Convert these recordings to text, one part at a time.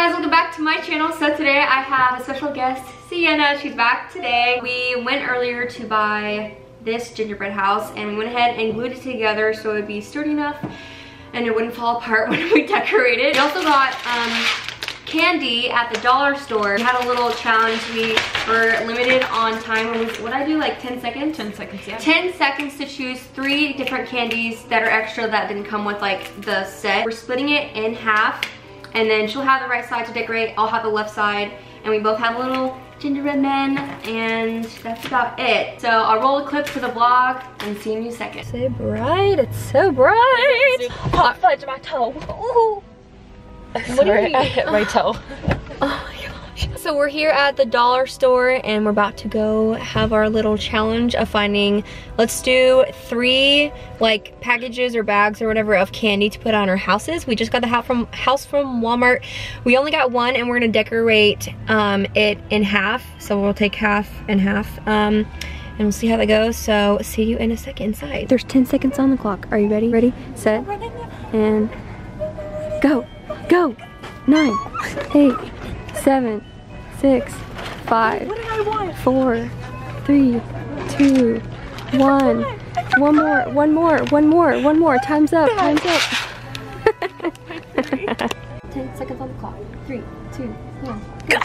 guys, welcome back to my channel. So today I have a special guest, Sienna. She's back today. We went earlier to buy this gingerbread house and we went ahead and glued it together so it would be sturdy enough and it wouldn't fall apart when we decorate it. We also got candy at the dollar store. We had a little challenge. We were limited on time. What I do, like 10 seconds? 10 seconds, yeah. 10 seconds to choose 3 different candies that are extra that didn't come with like the set. We're splitting it in half and then she'll have the right side to decorate. I'll have the left side and we both have little gingerbread men and that's about it. So I'll roll a clip for the vlog and see you in a second. So bright, it's so bright. Hot fudge my toe. Ooh. Sorry, I hit my toe. Oh my gosh. So we're here at the dollar store and we're about to go have our little challenge of finding, let's do 3 like packages or bags or whatever of candy to put on our houses. We just got the house from Walmart. We only got 1 and we're gonna decorate it in half. So we'll take half and half and we'll see how that goes. So see you in a second inside. There's 10 seconds on the clock. Are you ready? Ready, set, and go. Go! 9, 8, 7, 6, 5, 4, 3, 2, 1. One more. Time's up. 10 seconds on the clock. 3, 2, 1. Go.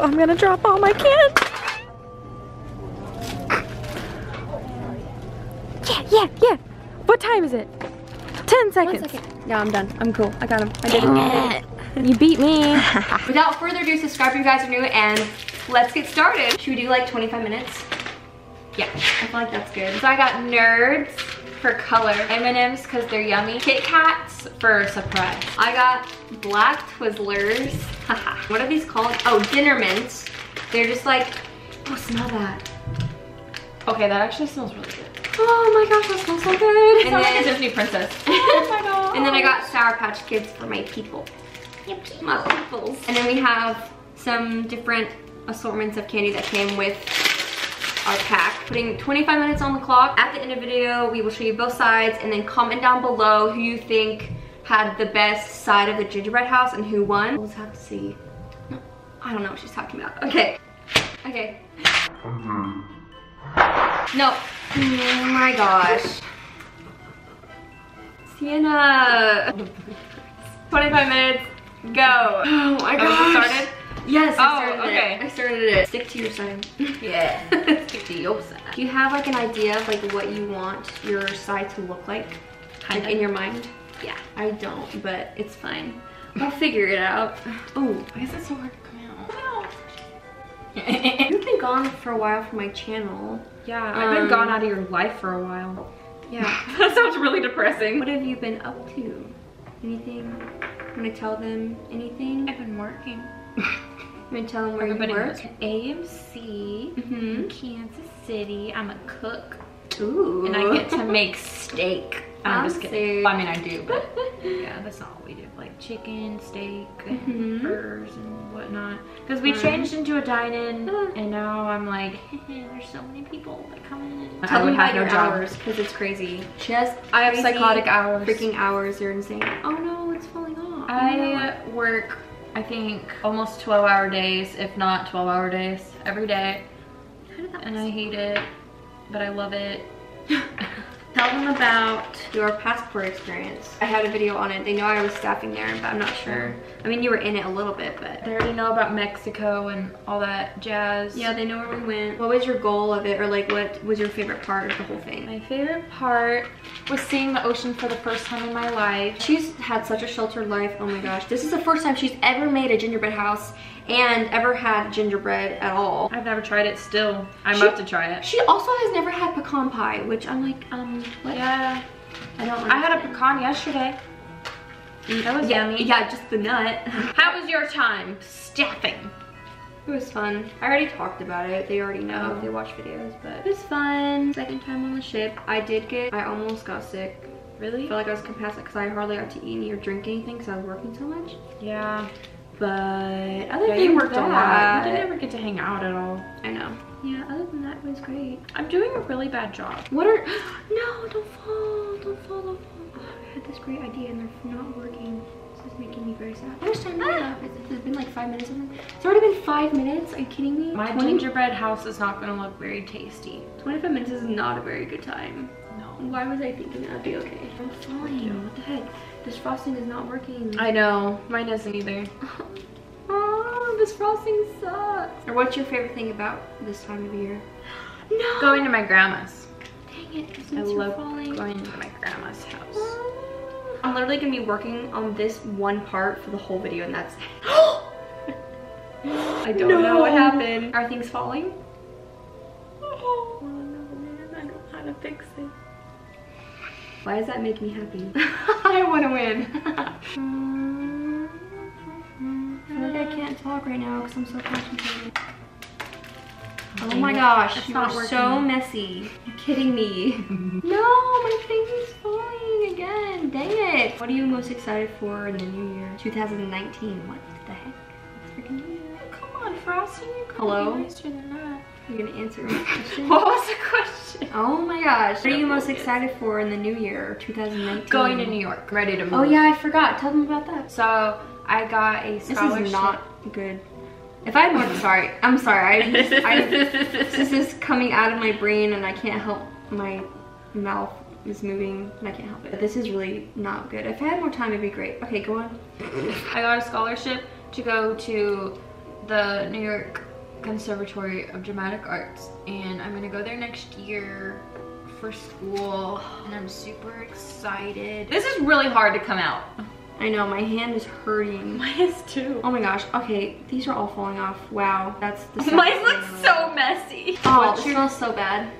I'm gonna drop all my candy. Yeah. What time is it? 10 seconds. Yeah, I'm done. I'm cool. I got him. I did it. You beat me. Without further ado, subscribe if you guys are new and let's get started. Should we do like 25 minutes? Yeah, I feel like that's good. So I got Nerds for color, M&M's because they're yummy, Kit Kats for surprise. I got Black Twizzlers. What are these called? Oh, Dinner Mints. They're just like, oh, smell that. Okay, that actually smells really good. Oh my gosh, that smells so good. And then like a Disney princess. Oh my god. And then I got Sour Patch Kids for my people. My peoples. And then we have some different assortments of candy that came with our pack. Putting 25 minutes on the clock. At the end of the video, we will show you both sides and then comment down below who you think had the best side of the gingerbread house and who won. We'll just have to see. No, I don't know what she's talking about. Okay. No. Oh my gosh. Sienna. 25 minutes, go. Oh my gosh. Oh, you started? Yes, I started it. Stick to your side. Yeah. Stick to your side. Do you have like an idea of like what you want your side to look like? Like in your mind? Yeah. I don't, but it's fine. I'll figure it out. Oh, I guess it's so hard to come out. You've been gone for a while from my channel. Yeah, I've been gone out of your life for a while. Yeah. That sounds really depressing. What have you been up to? Anything? Want to tell them anything? I've been working. You want to tell them where you work? AMC in Kansas City. I'm a cook. Ooh. And I get to make steak. I'm just kidding. Well, I mean, I do, but yeah, that's not what we do. Like chicken, steak, and burgers and whatnot. Because we changed into a dine-in, and now I'm like, there's so many people that come in. Tell them about your hours, because it's crazy. I have psychotic hours. Freaking hours, they're insane. Oh no, it's falling off. I work, I think, almost 12-hour days, if not 12-hour days, every day. And I hate it, but I love it. Tell them about your passport experience. I had a video on it. They know I was staffing there, but I'm not sure. I mean, you were in it a little bit, but they already know about Mexico and all that jazz. Yeah, they know where we went. What was your goal of it, or like what was your favorite part of the whole thing? My favorite part was seeing the ocean for the first time in my life. She's had such a sheltered life. Oh my gosh. This is the first time she's ever made a gingerbread house and ever had gingerbread at all. I've never tried it still. I'm about to try it. She also has never had pecan pie, which I'm like, what? Yeah. I don't understand. I had a pecan yesterday. That was yummy. Yeah, just the nut. How was your time staffing? It was fun. I already talked about it. They already know if they watch videos, but it was fun. Second time on the ship. I almost got sick. Really? I felt like I was gonna pass it because I hardly got to eat or drink anything because I was working so much. Yeah. But other than you worked a lot. You didn't ever get to hang out at all. I know. Yeah, other than that, it was great. I'm doing a really bad job. What are... No, don't fall. Don't fall. Oh, I had this great idea and they're not working. This is making me very sad. How much time do we have? Has it been like 5 minutes? It's already been 5 minutes. Are you kidding me? My gingerbread house is not gonna look very tasty. 25 minutes is not a very good time. No. Why was I thinking that would be okay? I'm fine. What the heck? This frosting is not working. I know. Mine doesn't either. Oh, this frosting sucks. Or what's your favorite thing about this time of year? No. Going to my grandma's. Dang it. I love going to my grandma's house. I'm literally gonna be working on this one part for the whole video, and that's it. I don't know what happened. Are things falling? Oh no, man. I don't know how to fix it. Why does that make me happy? I want to win. I feel like I can't talk right now because I'm so concentrated. Oh my gosh, you are so messy. You're kidding me. No, my thing is falling again. Dang it. What are you most excited for in the new year? 2019. What the heck? It's freaking new year. Come on, Frosty. Hello? Nicer than that. You're gonna answer my question? What was the question? Oh my gosh. What are you most excited for in the new year, 2019? Going to New York. Ready to move. Oh yeah, I forgot. Tell them about that. So I got a scholarship. This is not good. If I had more, I'm sorry. This is coming out of my brain and I can't help. My mouth is moving and I can't help it. This is really not good. If I had more time, it'd be great. Okay, go on. I got a scholarship to go to the New York Conservatory of Dramatic Arts, and I'm gonna go there next year for school, and I'm super excited. This is really hard to come out. I know, my hand is hurting. Mine is too. Oh my gosh. Okay, these are all falling off. Wow, that's the mine looks so messy. Oh, it smells so bad.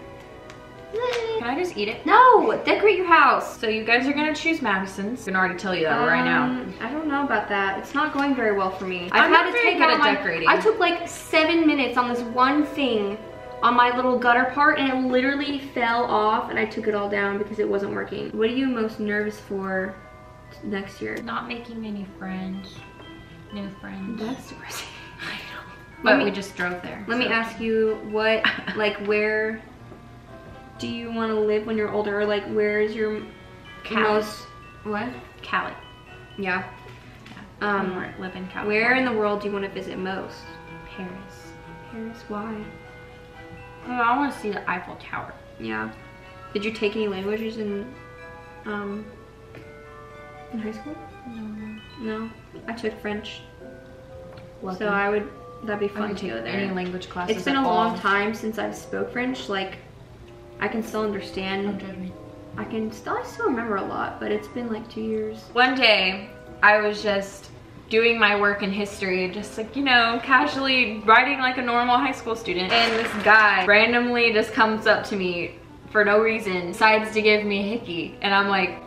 Can I just eat it? No, decorate your house. So you guys are gonna choose Madison's. I can already tell you that right now. I don't know about that. It's not going very well for me. I'm not very good at decorating. I took like 7 minutes on this one thing on my little gutter part and it literally fell off and I took it all down because it wasn't working. What are you most nervous for next year? Not making any friends. New friends. That's depressing. I know. But we just drove there. Let me ask you what, like where do you want to live when you're older? Or like where is your most, what? Cali. Yeah. Live in Cali. Where in the world do you want to visit most? Paris. Paris, why? Oh, I want to see the Eiffel Tower. Yeah. Did you take any languages in high school? No. No. I took French. Lucky. So that'd be fun to go there. Any language classes. It's been a long time since I've spoke French. Like, I can still understand. Don't judge me. I still remember a lot, but it's been like 2 years. One day, I was just doing my work in history, just like, you know, casually writing like a normal high school student. And this guy randomly just comes up to me for no reason, decides to give me a hickey. And I'm like,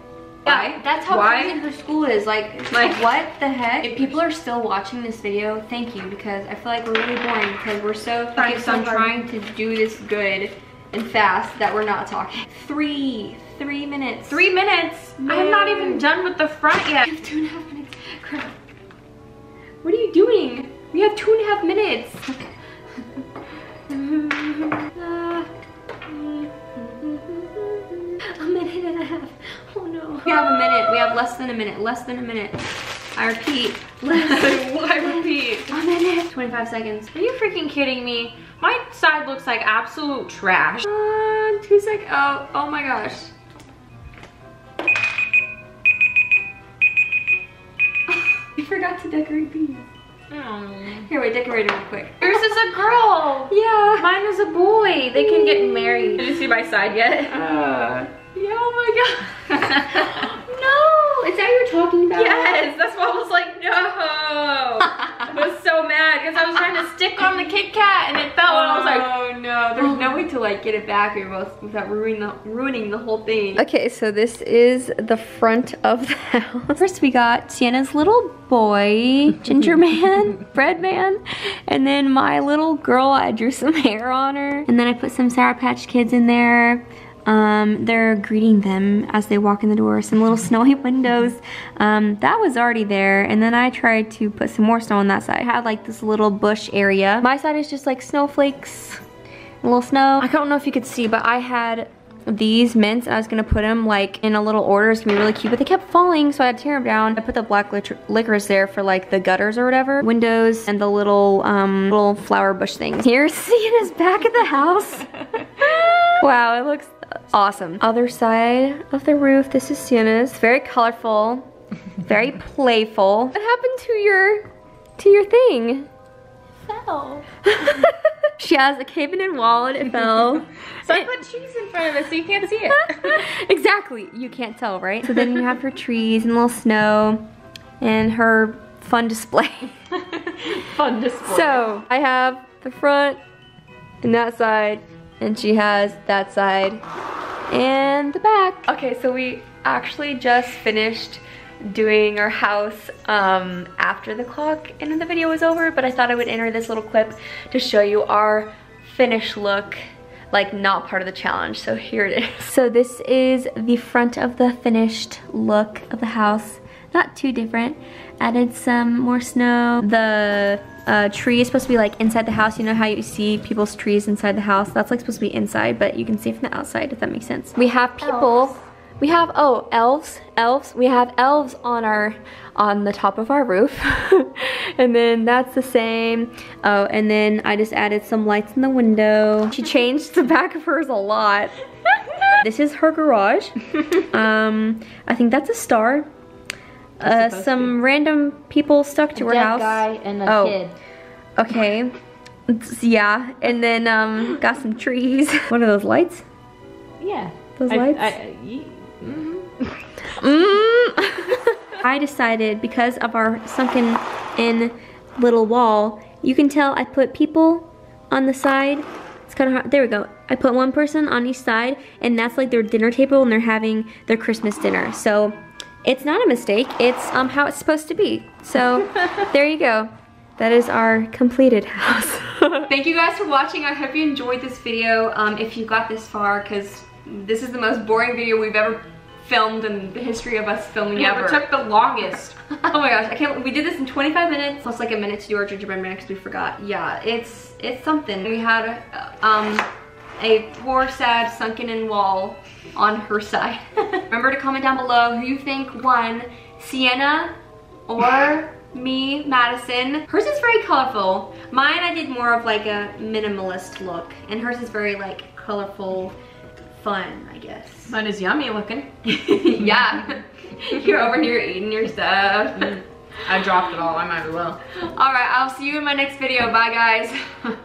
why? Yeah, that's how crazy her school is. Like what the heck? If people are still watching this video, thank you, because I feel like we're really boring because we're so focused on trying to do this good and fast that we're not talking. 3 minutes. 3 minutes? No. I'm not even done with the front yet. We have 2.5 minutes. Crap. What are you doing? We have 2.5 minutes. A minute and a half. Oh no. We have a minute. We have less than a minute. Less than a minute. I repeat. I repeat. A minute. 25 seconds. Are you freaking kidding me? My side looks like absolute trash. 2 seconds. Oh my gosh. I forgot to decorate these. Here, wait, decorate it real quick. Yours is a girl. Yeah. Mine is a boy. They can get married. Did you see my side yet? Yeah, oh my god. No, is that what you're talking about? Yes, that's why I was like, no. I was so mad because I was trying to stick on the Kit Kat and it fell and I was like, oh no, there's no way to like get it back without ruining the whole thing. Okay, so this is the front of the house. First we got Sienna's little boy, ginger man, bread man, and then my little girl, I drew some hair on her, and then I put some Sour Patch Kids in there. They're greeting them as they walk in the door. Some little snowy windows. That was already there. And then I tried to put some more snow on that side. I had like this little bush area. My side is just like snowflakes, a little snow. I don't know if you could see, but I had these mints, and I was gonna put them like in a little order. It's gonna be really cute, but they kept falling, so I had to tear them down. I put the black licorice there for like the gutters or whatever, windows, and the little flower bush things. Here's Sienna's back at the house. Wow, it looks awesome. Other side of the roof, this is Sienna's. It's very colorful, very playful. What happened to your thing? Fell. She has a cave-in wall and it fell. So I put trees in front of it so you can't see it. Exactly, you can't tell, right? So then you have her trees and a little snow and her fun display. Fun display. So I have the front and that side, and she has that side and the back. Okay, so we actually just finished doing our house after the clock and the video was over, but I thought I would enter this little clip to show you our finished look, like not part of the challenge. So here it is. So this is the front of the finished look of the house. Not too different. Added some more snow. The tree is supposed to be like inside the house. You know how you see people's trees inside the house? That's like supposed to be inside, but you can see it from the outside, if that makes sense. We have people. Elves. We have, oh, elves. We have elves on the top of our roof. And then that's the same. Oh, and then I just added some lights in the window. She changed the back of hers a lot. This is her garage. I think that's a star. Some random people stuck to her house. A dead guy and a kid. Okay. Yeah, and then got some trees. What are those lights? Yeah. Those lights? I decided, because of our sunken in little wall, you can tell I put people on the side. It's kind of hard. There we go. I put one person on each side, and that's like their dinner table, and they're having their Christmas dinner. So it's not a mistake. It's how it's supposed to be. So there you go. That is our completed house. Thank you guys for watching. I hope you enjoyed this video. If you got this far, because this is the most boring video we've ever filmed in the history of us filming ever. It took the longest. Oh my gosh, I can't. We did this in 25 minutes plus like a minute to do our gingerbread man because we forgot. Yeah, it's something. We had a poor, sad, sunken in wall on her side. Remember to comment down below who you think won, Sienna or me, Madison. Hers is very colorful. Mine, I did more of like a minimalist look, and hers is very like colorful, fun, I guess. Mine is yummy looking. Yeah. You're over here eating your stuff. I dropped it all, I might as well. Alright, I'll see you in my next video. Bye guys.